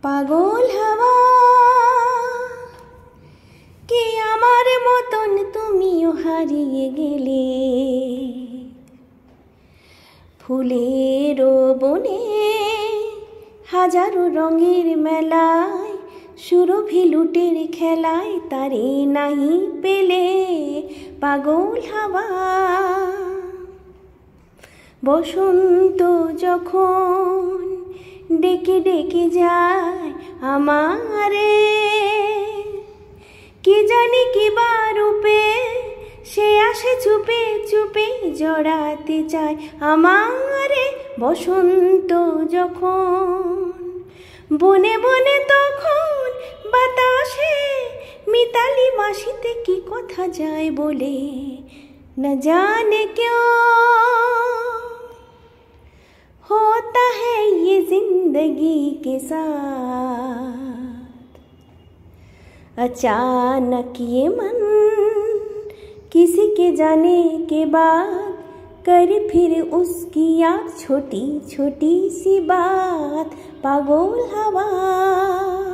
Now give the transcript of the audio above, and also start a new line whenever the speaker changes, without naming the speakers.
পাগল হাওয়া কে আমার মতন তুমিও হারিয়ে গেলে ফুলের বনে হাজারো রঙের মেলায় সুরভি লুটের খেলায় তারে নাহি পেলে পাগল হাওয়া বসন্ত যখন ডেকে ডেকে যায় আমারে কি জানি কি বা রূপে সে আসে চুপে চুপে জড়াতে চায় আমারে বসন্ত যখন বনে বনে তখন বাতাসে মিতালি মাসিতে কি কথা যায় বলে না জানে क्यों होता है ये जिंदगी के साथ अचानक ये मन किसी के जाने के बाद कर फिर उसकी याद छोटी छोटी सी बात पागल हवा।